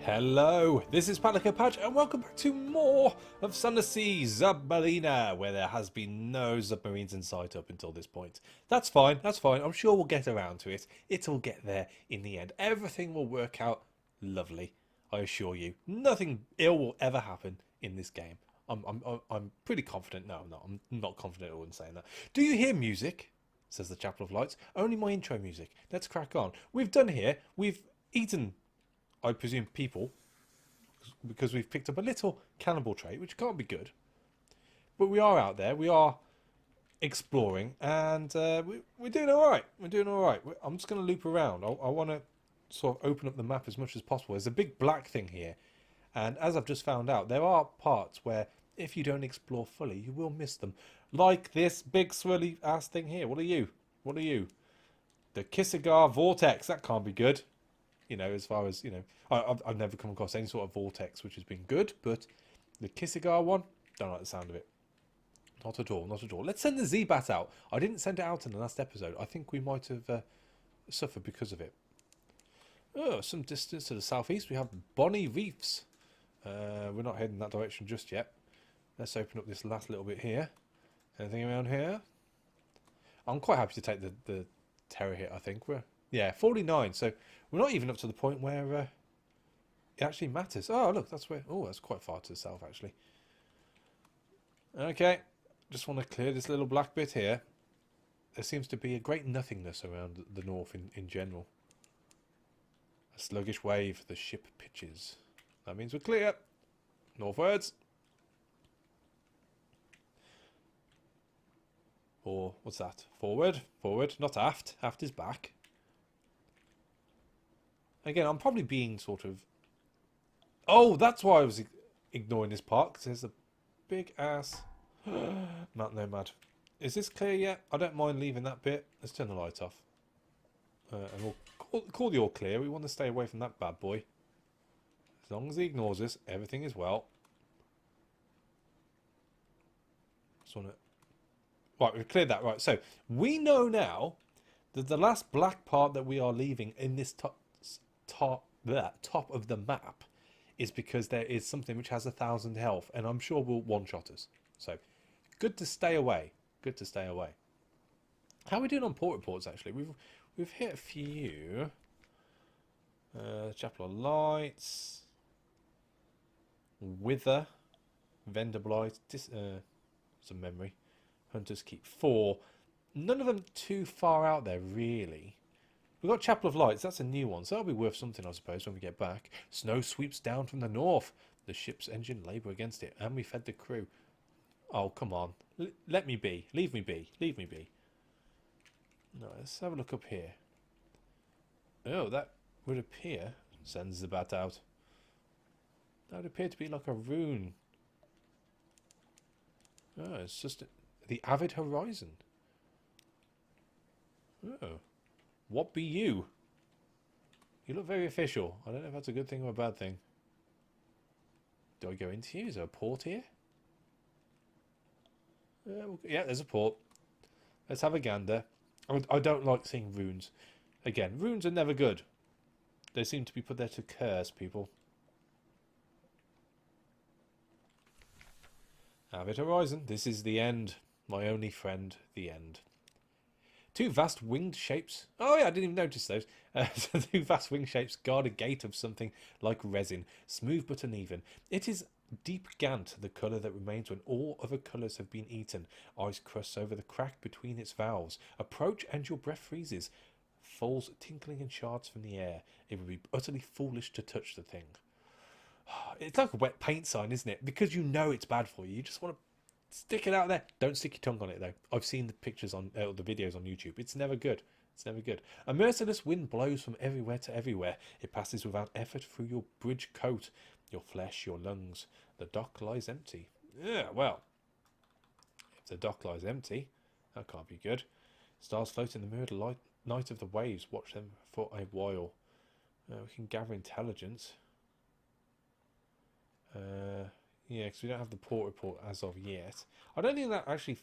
Hello, this is Panic Patch and welcome back to more of Sunless Sea Zubmariner, where there has been no submarines in sight up until this point. That's fine, I'm sure we'll get around to it. It'll get there in the end. Everything will work out lovely, I assure you. Nothing ill will ever happen in this game. I'm pretty confident. No, I'm not confident at all in saying that. Do you hear music? Says the Chapel of Lights. Only my intro music. Let's crack on. We've done here. We've eaten, I presume, people, because we've picked up a little cannibal trait, which can't be good. But we are out there. We are exploring, and we're doing all right. We're doing all right. I'm just going to loop around. I want to sort of open up the map as much as possible. There's a big black thing here, and as I've just found out, there are parts where if you don't explore fully, you will miss them. Like this big swirly ass thing here. What are you? What are you? The Kissigar Vortex. That can't be good. You know, as far as, you know, I've never come across any sort of vortex which has been good, but the Kissigar one, don't like the sound of it. Not at all, not at all. Let's send the Z-Bat out. I didn't send it out in the last episode. I think we might have suffered because of it. Oh, some distance to the southeast, we have Bonnie Reefs. We're not heading that direction just yet. Let's open up this last little bit here. Anything around here? I'm quite happy to take the terror hit, I think. Yeah, 49, so we're not even up to the point where it actually matters. Oh, look, that's where... Oh, that's quite far to the south, actually. Okay, just want to clear this little black bit here. There seems to be a great nothingness around the north in general. A sluggish wave, the ship pitches. That means we're clear. Northwards. Or, what's that? Forward, forward, not aft. Aft is back. Again, I'm probably being sort of... Oh, that's why I was ignoring this part, because there's a big ass... Mount Nomad. Is this clear yet? I don't mind leaving that bit. Let's turn the light off. And we'll call the all clear. We want to stay away from that bad boy. As long as he ignores us, everything is well. Just want to... Right, we've cleared that. Right, so we know now that the last black part that we are leaving in this top of the map is because there is something which has 1,000 health, and I'm sure will one-shot us. So, good to stay away. Good to stay away. How are we doing on port reports, actually? We've hit a few. Chapel of Lights. Wither. Vendor Blight. Some memory. Hunters Keep 4. None of them too far out there, really. We've got Chapel of Lights. That's a new one, so that'll be worth something, I suppose, when we get back. Snow sweeps down from the north. The ship's engine labour against it, and we fed the crew. Oh, come on. Let me be. Leave me be. Leave me be. No, let's have a look up here. Oh, that would appear... Sends the bat out. That would appear to be like a rune. Oh, it's just... The Avid Horizon. Oh. What be you? You look very official. I don't know if that's a good thing or a bad thing. Do I go into you? Is there a port here? Yeah, there's a port. Let's have a gander. I don't like seeing runes. Again, runes are never good. They seem to be put there to curse people. Avid Horizon. This is the end. My only friend, the end. Two vast winged shapes. Oh yeah, I didn't even notice those. Two vast winged shapes guard a gate of something like resin, smooth but uneven. It is deep gant, the colour that remains when all other colours have been eaten. Ice crusts over the crack between its valves. Approach and your breath freezes. Falls tinkling in shards from the air. It would be utterly foolish to touch the thing. It's like a wet paint sign, isn't it? Because you know it's bad for you. You just want to stick it out there. Don't stick your tongue on it, though. I've seen the pictures on the videos on YouTube. It's never good. It's never good. A merciless wind blows from everywhere to everywhere. It passes without effort through your bridge coat, your flesh, your lungs. The dock lies empty. Yeah, well, if the dock lies empty, that can't be good. Stars float in the mirrored night of the waves. Watch them for a while. We can gather intelligence. Yeah, because we don't have the port report as of yet. I don't think that actually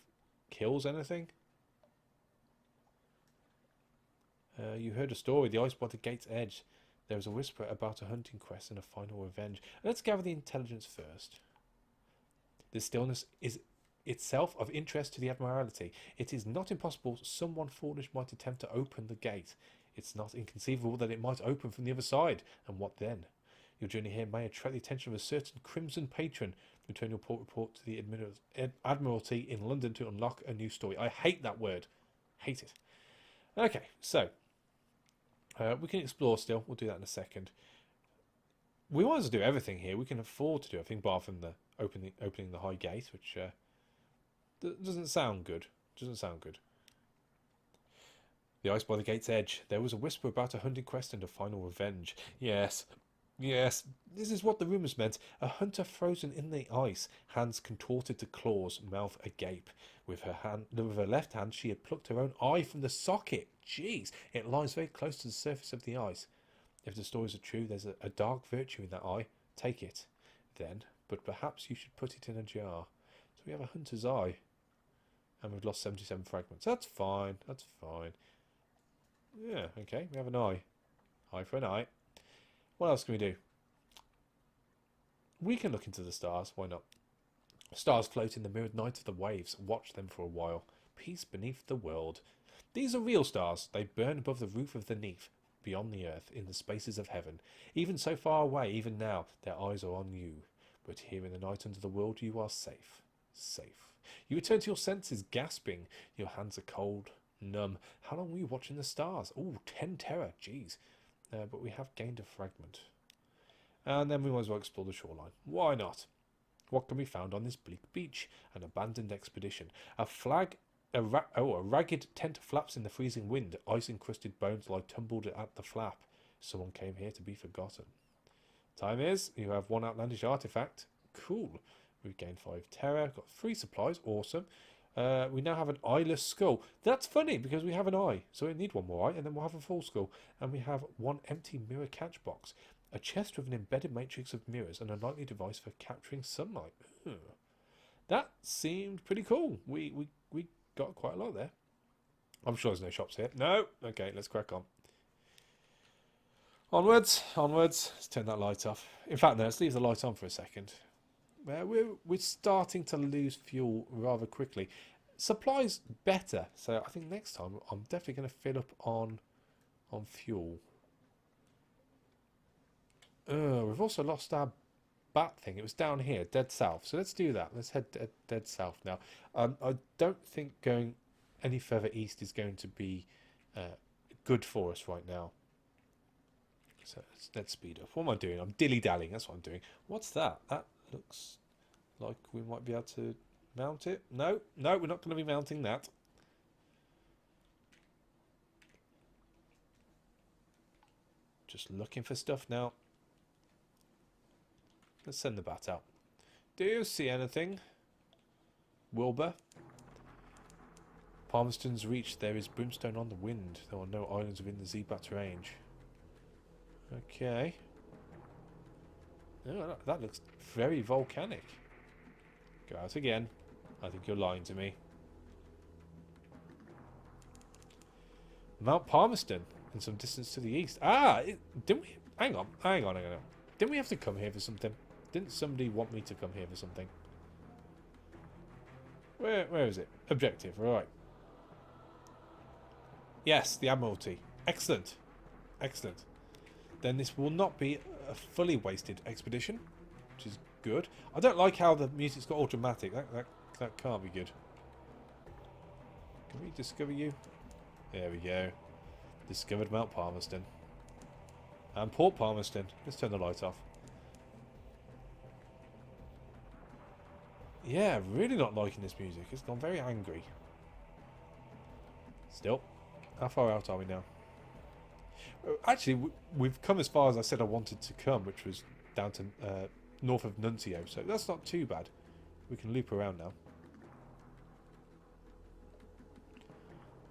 kills anything. You heard a story. The ice by the gate's edge. There is a whisper about a hunting quest and a final revenge. Let's gather the intelligence first. The stillness is itself of interest to the Admiralty. It is not impossible someone foolish might attempt to open the gate. It's not inconceivable that it might open from the other side. And what then? Your journey here may attract the attention of a certain crimson patron. Return your port report to the Admiralty in London to unlock a new story. I hate that word. Hate it. Okay, so we can explore still. We'll do that in a second. We might as well do everything here. We can afford to do everything, bar from the opening the high gate, which doesn't sound good. Doesn't sound good. The ice by the gate's edge. There was a whisper about a hunting quest and a final revenge. Yes. Yes, this is what the rumours meant. A hunter frozen in the ice, hands contorted to claws, mouth agape. With her left hand, she had plucked her own eye from the socket. Jeez, it lies very close to the surface of the ice. If the stories are true, there's a dark virtue in that eye. Take it, then. But perhaps you should put it in a jar. So we have a hunter's eye. And we've lost 77 fragments. That's fine. That's fine. Yeah, okay. We have an eye. Eye for an eye. What else can we do? We can look into the stars. Why not? Stars float in the mirrored night of the waves. Watch them for a while. Peace beneath the world. These are real stars. They burn above the roof of the Neath, beyond the earth, in the spaces of heaven. Even so far away, even now, their eyes are on you. But here in the night under the world, you are safe. Safe. You return to your senses, gasping. Your hands are cold, numb. How long were you watching the stars? Oh, 10 terror. Jeez. But we have gained a fragment. And then we might as well explore the shoreline. Why not? What can be found on this bleak beach? An abandoned expedition. A ragged tent flaps in the freezing wind. Ice-encrusted bones lie tumbled at the flap. Someone came here to be forgotten. Time is, you have one outlandish artifact. Cool. We've gained 5 terror. Got 3 supplies. Awesome. We now have an eyeless skull. That's funny because we have an eye. So we need one more eye and then we'll have a full skull. And we have 1 empty mirror catch box. A chest with an embedded matrix of mirrors and a nightly device for capturing sunlight. Ooh. That seemed pretty cool. We got quite a lot there. I'm sure there's no shops here. No? Okay, let's crack on. Onwards, onwards. Let's turn that light off. In fact, no, let's leave the light on for a second. We're starting to lose fuel rather quickly. Supply's better, so I think next time I'm definitely going to fill up on fuel. We've also lost our bat thing. It was down here, dead south. So let's do that. Let's head dead south now. I don't think going any further east is going to be good for us right now. So let's speed up. What am I doing? I'm dilly-dallying. That's what I'm doing. What's that? That looks like we might be able to mount it. No, we're not going to be mounting that. Just looking for stuff now. Let's send the bat out. Do you see anything, Wilbur? Palmerston's reached. There is brimstone on the wind. There are no islands within the Z-bat's range. Okay. Oh, that looks very volcanic. Go out again. I think you're lying to me. Mount Palmerston, in some distance to the east. Didn't we? Hang on. Didn't we have to come here for something? Didn't somebody want me to come here for something? Where is it? Objective, right. Yes, the Admiralty. Excellent. Excellent. Then this will not be a fully wasted expedition, which is good. I don't like how the music's got all dramatic. That can't be good. Can we discover you? There we go. Discovered Mount Palmerston. And Port Palmerston. Let's turn the light off. Yeah, really not liking this music. It's gone very angry. Still, how far out are we now? Actually, we've come as far as I said I wanted to come, which was down to north of Nuncio, so that's not too bad. We can loop around now.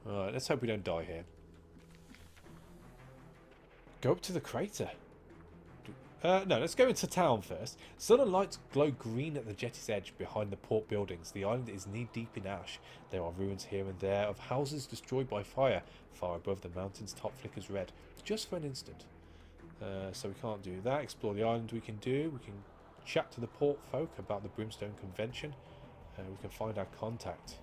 Alright, let's hope we don't die here. Go up to the crater. No, let's go into town first. Southern lights glow green at the jetty's edge behind the port buildings. The island is knee-deep in ash. There are ruins here and there of houses destroyed by fire. Far above the mountain's top flickers red, just for an instant. So we can't do that. Explore the island we can do. We can chat to the port folk about the Brimstone Convention. We can find our contact.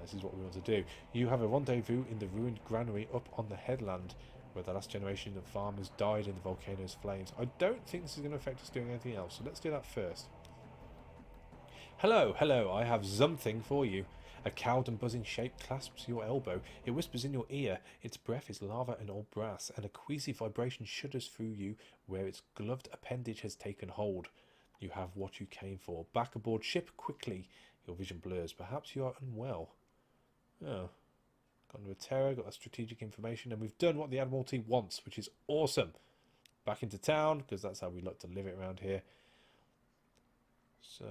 This is what we want to do. You have a rendezvous in the ruined granary up on the headland, where the last generation of farmers died in the volcano's flames. I don't think this is going to affect us doing anything else, so let's do that first. Hello, hello, I have something for you. A cowed and buzzing shape clasps your elbow. It whispers in your ear. Its breath is lava and old brass, and a queasy vibration shudders through you where its gloved appendage has taken hold. You have what you came for. Back aboard ship quickly. Your vision blurs. Perhaps you are unwell. Oh. Got into a terror, got that strategic information, and we've done what the Admiralty wants, which is awesome. Back into town, because that's how we like to live it around here. So,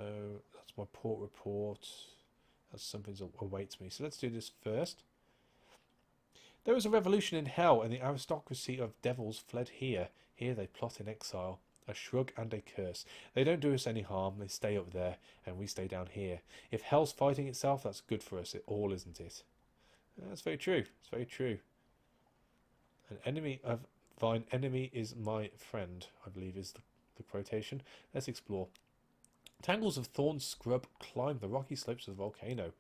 that's my port report. That's something that awaits me. So let's do this first. There was a revolution in hell, and the aristocracy of devils fled here. Here they plot in exile. A shrug and a curse. They don't do us any harm. They stay up there, and we stay down here. If hell's fighting itself, that's good for us. It all, isn't it? That's very true. It's very true. An enemy of thine enemy is my friend, I believe is the quotation. Let's explore. Tangles of thorn scrub climb the rocky slopes of the volcano.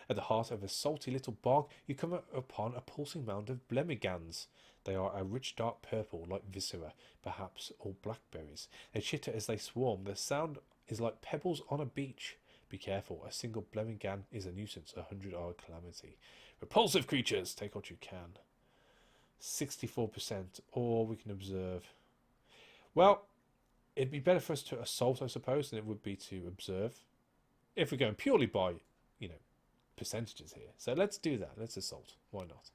At the heart of a salty little bog, you come upon a pulsing mound of blemigans. They are a rich dark purple, like viscera, perhaps all blackberries. They chitter as they swarm. The sound is like pebbles on a beach. Be careful, a single blemigan is a nuisance, 100-hour calamity. Repulsive creatures, take what you can. 64%, or we can observe. Well, it'd be better for us to assault, I suppose, than it would be to observe. If we're going purely by, percentages here. So let's do that. Let's assault. Why not?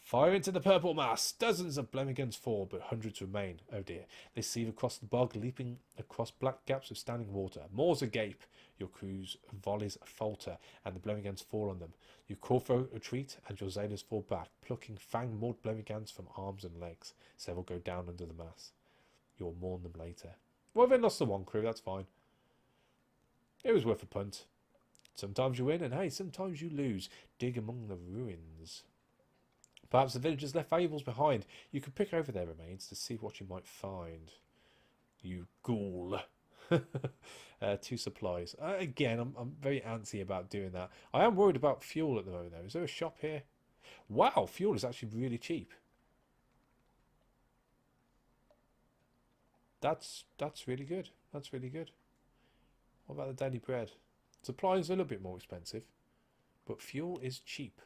Fire into the purple mass. Dozens of blemigans fall, but hundreds remain. Oh dear. They seethe across the bog, leaping across black gaps of standing water. Moors agape. Your crew's volleys falter, and the blemigans fall on them. You call for a retreat, and your sailors fall back, plucking fang-mauled blemigans from arms and legs. Several go down under the mass. You'll mourn them later. Well, they lost the one crew. That's fine. It was worth a punt. Sometimes you win, and hey, sometimes you lose. Dig among the ruins. Perhaps the villagers left valuables behind. You could pick over their remains to see what you might find. You ghoul. 2 supplies. Again, I'm very antsy about doing that. I am worried about fuel at the moment, though. Is there a shop here? Wow, fuel is actually really cheap. That's really good. That's really good. What about the daily bread? Supplies are a little bit more expensive, but fuel is cheap.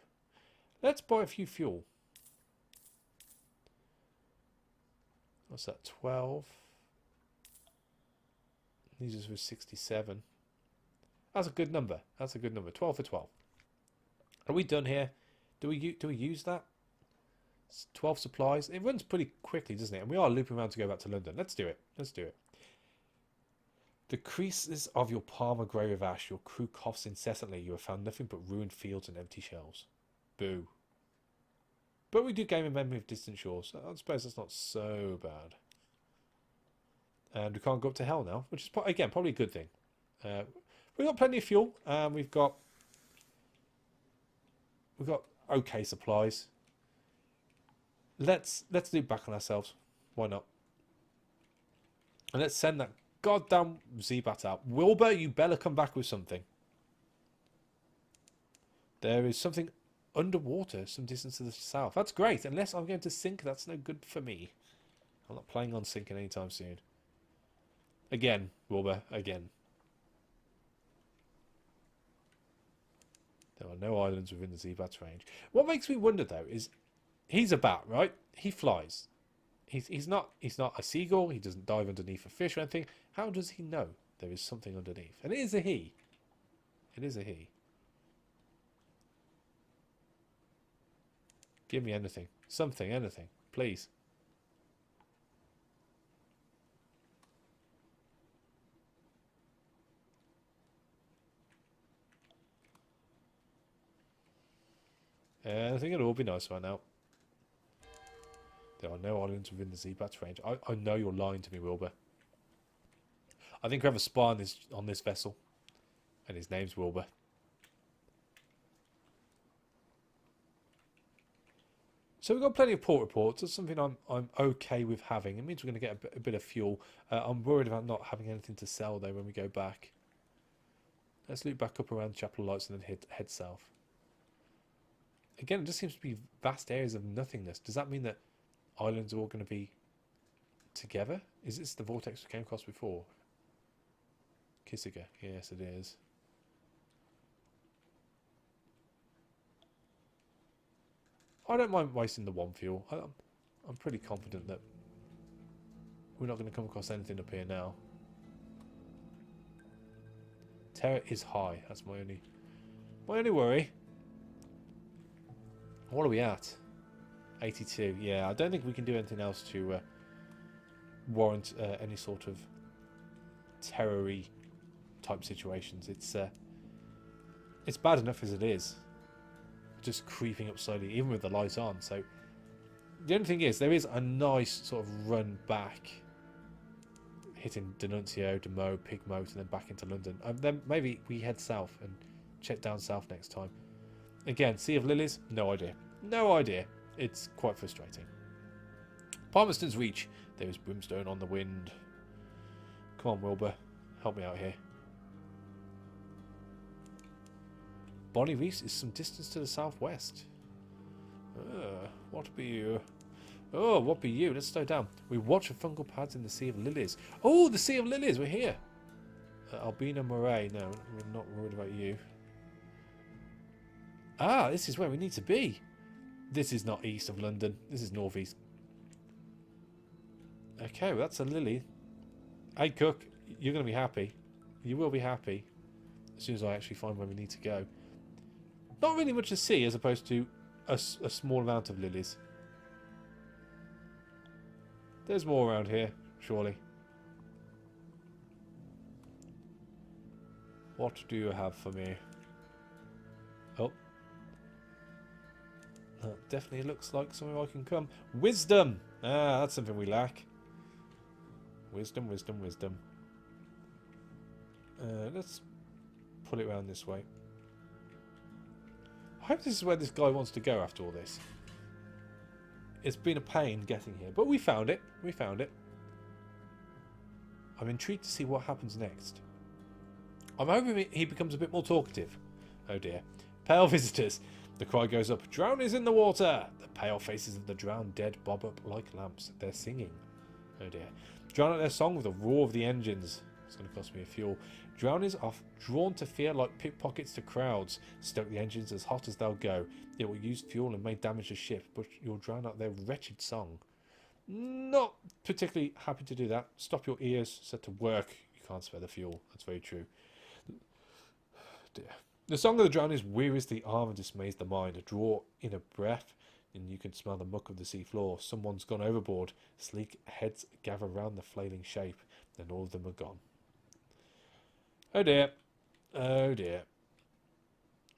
Let's buy a few fuel. What's that? 12. These are 67. That's a good number. That's a good number. 12 for 12. Are we done here? Do we use that? It's 12 supplies. It runs pretty quickly, doesn't it? And we are looping around to go back to London. Let's do it. Let's do it. The creases of your palm are grey with ash. Your crew coughs incessantly. You have found nothing but ruined fields and empty shelves. Boo. But we do gain a memory of distant shores. So I suppose that's not so bad. And we can't go up to hell now, which is, again, probably a good thing. We've got plenty of fuel. We've got okay supplies. Let's loop back on ourselves. Why not? And let's send that goddamn Zeebat out. Wilbur, you better come back with something. There is something underwater, some distance to the south. That's great. Unless I'm going to sink, that's no good for me. I'm not planning on sinking anytime soon. Again, Wilbur, again. There are no islands within the Zeebat's range. What makes me wonder, though, is he's a bat, right? He flies. He's not a seagull. He doesn't dive underneath a fish or anything. How does he know there is something underneath? And it is a he. It is a he. Give me anything. Something, anything. Please. I think it'll all be nice right now. There are no islands within the Zeebat's range. I know you're lying to me, Wilbur. I think we have a spy on this vessel. And his name's Wilbur. So we've got plenty of port reports. That's something I'm okay with having. It means we're going to get a bit of fuel. I'm worried about not having anything to sell though when we go back. Let's loop back up around Chapel Lights and then head south. Again, it just seems to be vast areas of nothingness. Does that mean that islands are all going to be together? Is this the vortex we came across before? Kissinger. Yes, it is. I don't mind wasting the one fuel. I'm pretty confident that we're not going to come across anything up here now. Terror is high. That's my only worry. What are we at? 82. Yeah, I don't think we can do anything else to warrant any sort of terror-y type situations. It's bad enough as it is. Just creeping up slowly, even with the lights on. So the only thing is, there is a nice sort of run back, hitting Denuncio, Demo, Pigmote, and then back into London. Then maybe we head south and check down south next time. Again, Sea of Lillies, no idea. No idea. It's quite frustrating. Palmerston's Reach. There is brimstone on the wind. Come on, Wilbur. Help me out here. Bonnie Reefs is some distance to the southwest. What be you? Oh, what be you? Let's slow down. We watch for fungal pads in the Sea of Lillies. Oh, the Sea of Lillies. We're here. Albina Moray. No, we're not worried about you. Ah, this is where we need to be. This is not east of London. This is northeast. Okay, well, that's a Lily. Hey, Cook, you're going to be happy. You will be happy as soon as I actually find where we need to go. Not really much to see as opposed to a small amount of lilies. There's more around here, surely. What do you have for me? Oh. That definitely looks like somewhere I can come. Wisdom! Ah, that's something we lack. Wisdom, wisdom, wisdom. Let's pull it around this way. I hope this is where this guy wants to go after all this. It's been a pain getting here, but we found it. We found it. I'm intrigued to see what happens next. I'm hoping he becomes a bit more talkative. Oh dear. Pale visitors. The cry goes up. Drown is in the water. The pale faces of the drowned dead bob up like lamps. They're singing. Oh dear. Drown out their song with the roar of the engines. It's going to cost me a fuel. Drowners are drawn to fear like pickpockets to crowds. Stoke the engines as hot as they'll go. It will use fuel and may damage the ship, but you'll drown out their wretched song. Not particularly happy to do that. Stop your ears. Set to work. You can't spare the fuel. That's very true. Dear. The song of the drowners wearies the arm and dismays the mind. Draw in a breath, and you can smell the muck of the sea floor. Someone's gone overboard. Sleek heads gather round the flailing shape. Then all of them are gone. Oh dear. Oh dear.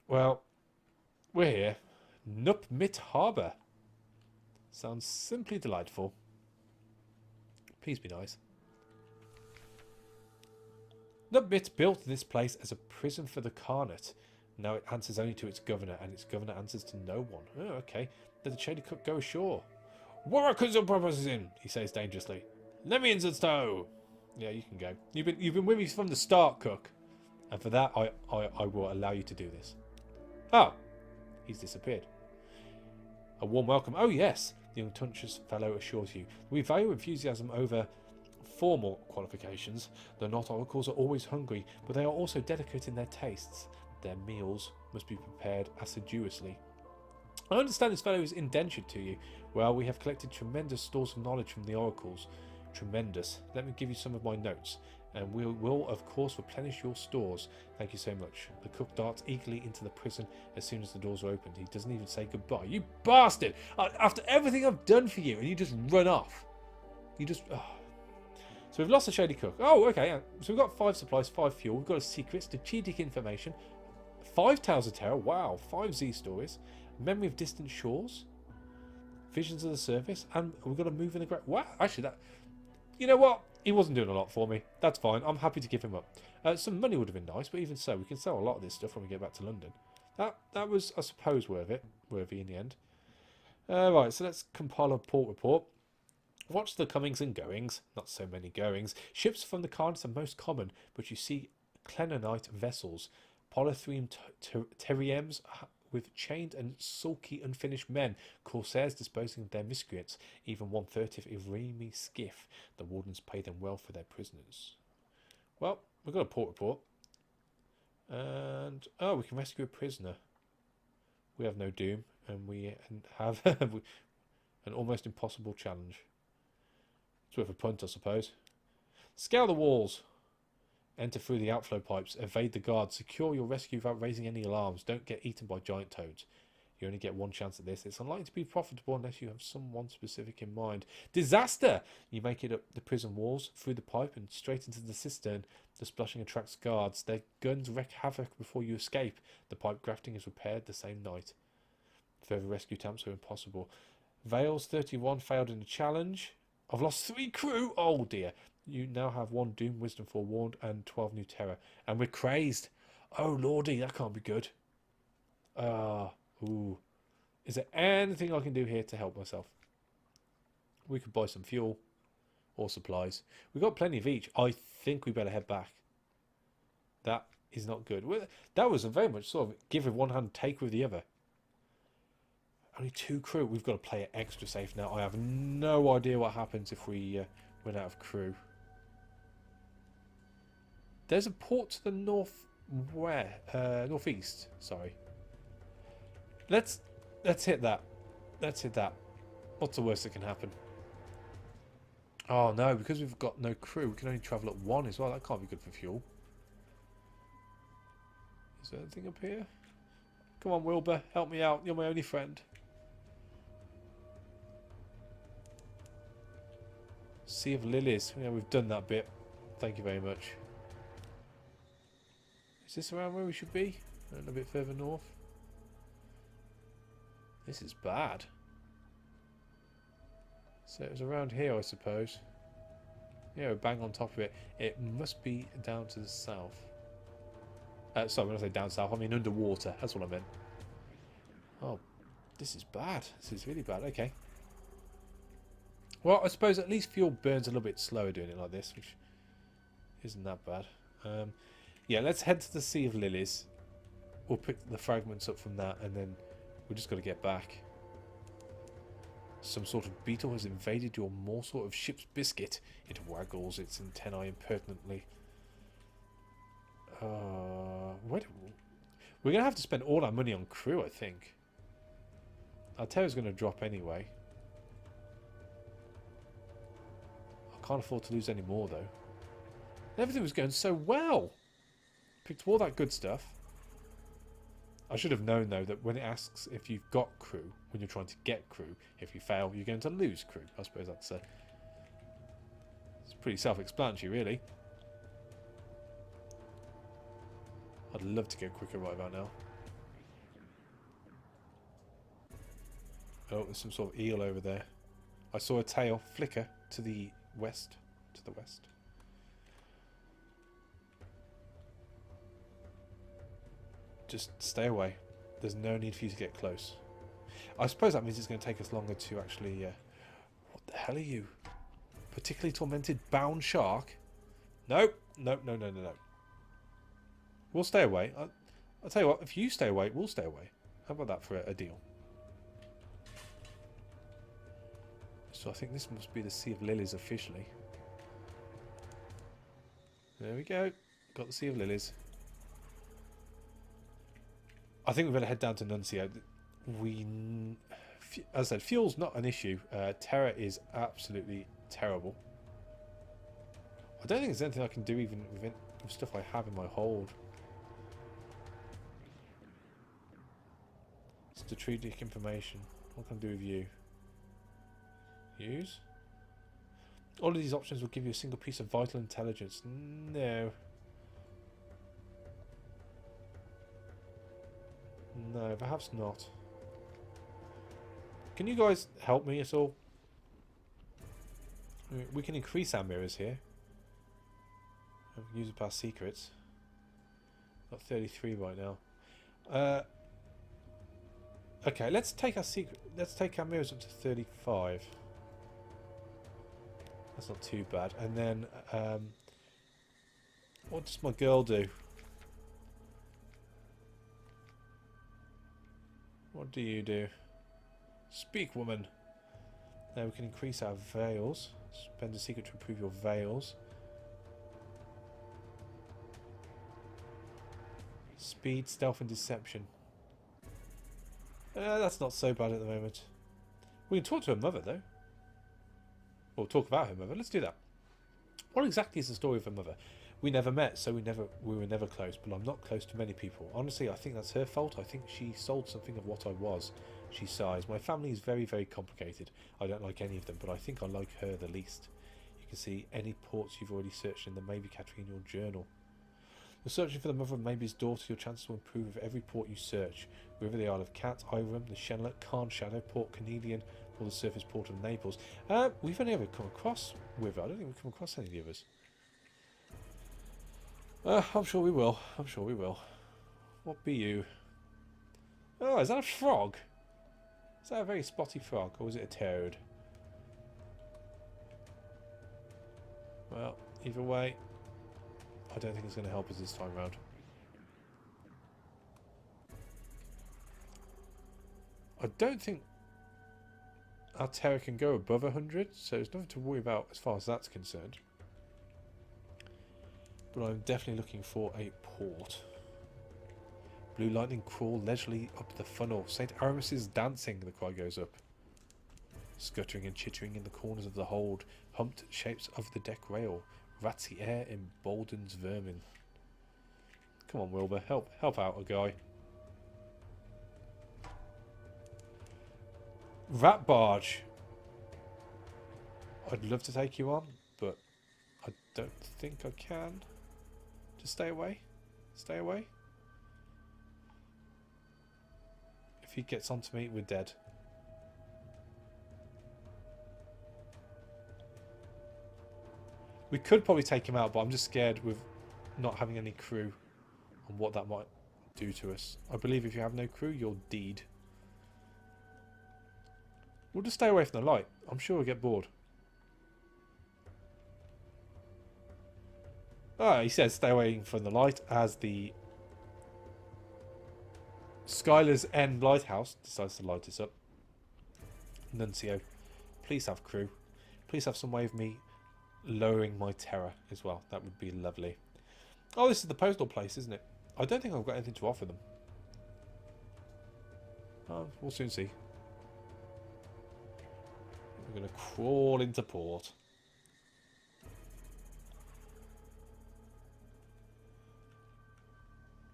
Well, we're here. Nupmit Harbour. Sounds simply delightful. Please be nice. Nupmit built this place as a prison for the Khanate. Now it answers only to its governor, and its governor answers to no one. Oh, okay. Let the shady cook go ashore. Warrakuzo proposes in, he says dangerously. Lemians at tow. Yeah, you can go. You've been with me from the start, Cook. And for that, I will allow you to do this. Oh, he's disappeared. A warm welcome. Oh, yes, the unconscious fellow assures you. We value enthusiasm over formal qualifications. The Not Oracles are always hungry, but they are also delicate in their tastes. Their meals must be prepared assiduously. I understand this fellow is indentured to you. Well, we have collected tremendous stores of knowledge from the Oracles. Tremendous. Let me give you some of my notes, and we will, of course, replenish your stores. Thank you so much. The cook darts eagerly into the prison as soon as the doors are opened. He doesn't even say goodbye. You bastard! After everything I've done for you, and you just run off. You just... Oh. So we've lost the shady cook. Oh, okay. So we've got 5 supplies, 5 fuel. We've got a secret, strategic information, 5 tales of terror. Wow. 5 Z stories. Memory of distant shores. Visions of the surface. And we've got to move in the great... Wow. Actually, that... You know what? He wasn't doing a lot for me. That's fine. I'm happy to give him up. Some money would have been nice, but even so, we can sell a lot of this stuff when we get back to London. That was, I suppose, worthy in the end. Right, so let's compile a port report. Watch the comings and goings. Not so many goings. Ships from the Carnies are most common, but you see Clenonite vessels, polythreme terriems with chained and sulky unfinished men, corsairs disposing of their miscreants, even 1/30th Irimi skiff. The wardens pay them well for their prisoners. Well, we've got a port report. And, oh, we can rescue a prisoner. We have no doom, and we have an almost impossible challenge. It's worth a punt, I suppose. Scale the walls. Enter through the outflow pipes. Evade the guards. Secure your rescue without raising any alarms. Don't get eaten by giant toads. You only get one chance at this. It's unlikely to be profitable unless you have someone specific in mind. Disaster! You make it up the prison walls, through the pipe, and straight into the cistern. The splashing attracts guards. Their guns wreak havoc before you escape. The pipe grafting is repaired the same night. Further rescue attempts are impossible. Vales 31 failed in the challenge. I've lost 3 crew. Oh dear. You now have 1 doom, wisdom forewarned, and 12 new terror. And we're crazed. Oh lordy, that can't be good. Ooh. Is there anything I can do here to help myself? We could buy some fuel or supplies. We've got plenty of each. I think we better head back. That is not good. That was a very much sort of give with one hand, take with the other. Only 2 crew. We've got to play it extra safe now. I have no idea what happens if we run out of crew. There's a port to the northeast. Sorry. Let's hit that. Let's hit that. What's the worst that can happen? Oh no, because we've got no crew, we can only travel at 1 as well. That can't be good for fuel. Is there anything up here? Come on, Wilbur, help me out. You're my only friend. Sea of Lillies. Yeah, we've done that bit. Thank you very much. Is this around where we should be? A little bit further north. This is bad. So it was around here, I suppose. Yeah, we're bang on top of it. It must be down to the south. Sorry, when I say down south, I mean underwater. That's what I meant. Oh, this is bad. This is really bad. Okay. Well, I suppose at least fuel burns a little bit slower doing it like this, which isn't that bad. Yeah, let's head to the Sea of Lillies. We'll pick the fragments up from that, and then we've just got to get back. Some sort of beetle has invaded your morsel of ship's biscuit. It waggles its antennae impertinently. We're going to have to spend all our money on crew, I think. Our terror's going to drop anyway. I can't afford to lose any more, though. Everything was going so well. Picked up all that good stuff. I should have known, though, that when it asks if you've got crew, when you're trying to get crew, if you fail, you're going to lose crew. I suppose that's it's pretty self-explanatory, really. I'd love to get quicker right about now. Oh, there's some sort of eel over there. I saw a tail flicker to the west. To the west. Just stay away. There's no need for you to get close. I suppose that means it's going to take us longer to actually... what the hell are you? Particularly tormented bound shark? Nope. No. We'll stay away. I'll tell you what, if you stay away, we'll stay away. How about that for a deal? So I think this must be the Sea of Lillies officially. There we go. Got the Sea of Lillies. I think we better head down to Nuncio. As I said, fuel's not an issue. Terror is absolutely terrible. I don't think there's anything I can do even with stuff I have in my hold. Strategic information. What can I do with you? Use? All of these options will give you a single piece of vital intelligence. No. No, perhaps not. Can you guys help me at all? We can increase our mirrors here. Use it past secrets. Got 33 right now. Okay, let's take our secret. Let's take our mirrors up to 35. That's not too bad. And then, what does my girl do? What do you do? Speak, woman. Now we can increase our veils. Spend a secret to improve your veils. Speed, stealth, and deception. That's not so bad at the moment. We can talk to her mother, though. Or talk about her mother. Let's do that. What exactly is the story of her mother? We never met, so we were never close. But I'm not close to many people. Honestly, I think that's her fault. I think she sold something of what I was. She sighs. My family is very, very complicated. I don't like any of them, but I think I like her the least. You can see any ports you've already searched in the maybe category in your journal. You're searching for the mother of Maybe's daughter. Your chances will improve with every port you search. Whether the Isle of Cat, Iram, the Shenlet, Khan Shadow, Port Canadian, or the surface port of Naples. We've only ever come across with her. I don't think we've come across any of the others. I'm sure we will. I'm sure we will. What be you? Oh, is that a frog? Is that a very spotty frog, or is it a toad? Well, either way, I don't think it's going to help us this time round. I don't think our terror can go above 100, so there's nothing to worry about as far as that's concerned. But I'm definitely looking for a port. Blue lightning crawl leisurely up the funnel. St. Aramis is dancing, the cry goes up. Scuttering and chittering in the corners of the hold. Humped shapes of the deck rail. Ratsy air emboldens vermin. Come on, Wilbur, help out a guy. Rat barge. I'd love to take you on, but I don't think I can. Just stay away. Stay away. If he gets onto me, we're dead. We could probably take him out, but I'm just scared with not having any crew and what that might do to us. I believe if you have no crew, you're deed. We'll just stay away from the light. I'm sure we'll get bored. Ah, he says stay away from the light as the Skylar's End Lighthouse decides to light us up. Nuncio, please have crew. Please have some way of me lowering my terror as well. That would be lovely. Oh, this is the postal place, isn't it? I don't think I've got anything to offer them. Oh, we'll soon see. We're going to crawl into port.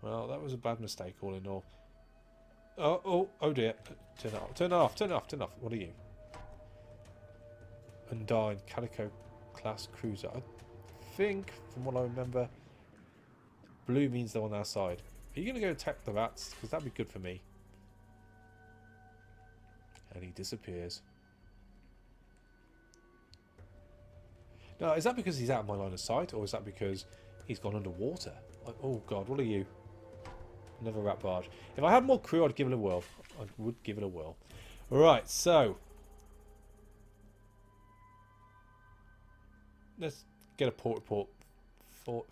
Well, that was a bad mistake all in all. Oh dear. Turn it off, turn it off, turn it off, turn it off. What are you? Undine, Calico class cruiser. I think, from what I remember, blue means they're on our side. Are you going to go attack the rats? Because that'd be good for me. And he disappears. Now, is that because he's out of my line of sight? Or is that because he's gone underwater? Like, oh god, what are you? Another rat barge. If I had more crew, I'd give it a whirl. I would give it a whirl. Right, so let's get a port report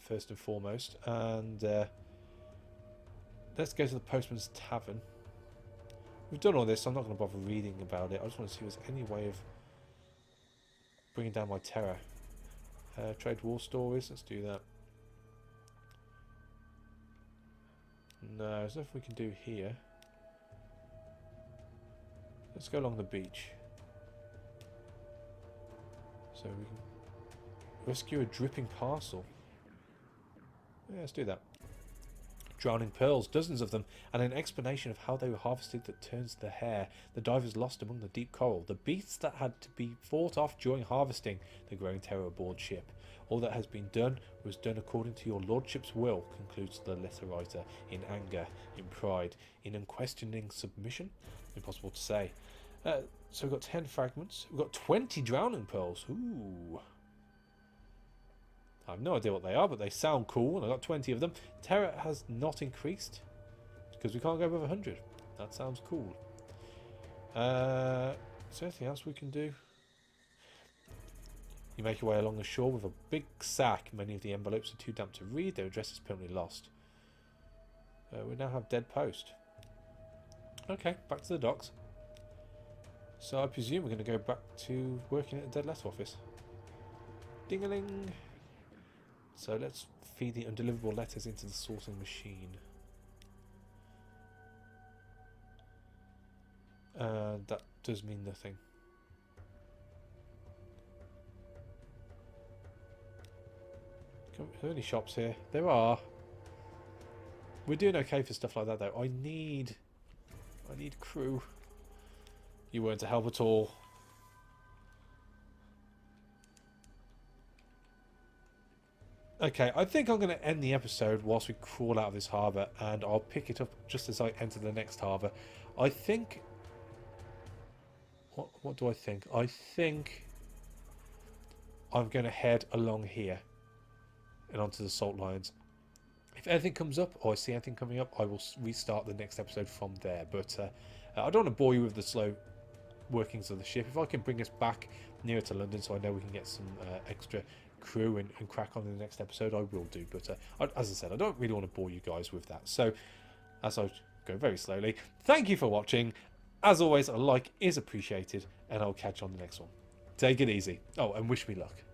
first and foremost. And let's go to the Postman's Tavern. We've done all this, so I'm not going to bother reading about it. I just want to see if there's any way of bringing down my terror. Trade war stories, let's do that. No, there's nothing we can do here. Let's go along the beach. So we can rescue a dripping parcel. Yeah, let's do that. Drowning pearls, dozens of them, and an explanation of how they were harvested that turns the hair. The divers lost among the deep coral. The beasts that had to be fought off during harvesting. The growing terror aboard ship. All that has been done was done according to your lordship's will, concludes the letter writer, in anger, in pride, in unquestioning submission. Impossible to say. So we've got 10 fragments. We've got 20 drowning pearls. Ooh. I have no idea what they are, but they sound cool, and I got 20 of them. Terror has not increased because we can't go above 100. That sounds cool. Is there anything else we can do? You make your way along the shore with a big sack. Many of the envelopes are too damp to read. Their address is permanently lost. We now have dead post. Okay, back to the docks. So I presume we're going to go back to working at the dead letter office. Ding-a-ling. So let's feed the undeliverable letters into the sorting machine. That does mean nothing. Are there any shops here? There are. We're doing okay for stuff like that though. I need crew. You weren't to help at all. Okay, I think I'm going to end the episode whilst we crawl out of this harbour, and I'll pick it up just as I enter the next harbour. I think... What do I think? I think I'm going to head along here and onto the salt lines. If anything comes up, or I see anything coming up, I will restart the next episode from there. But I don't want to bore you with the slow workings of the ship. If I can bring us back nearer to London so I know we can get some extra crew and crack on in the next episode, I will do. But as I said, I don't really want to bore you guys with that. So as I go very slowly, thank you for watching. As always, a like is appreciated, and I'll catch you on the next one. Take it easy. Oh, and wish me luck.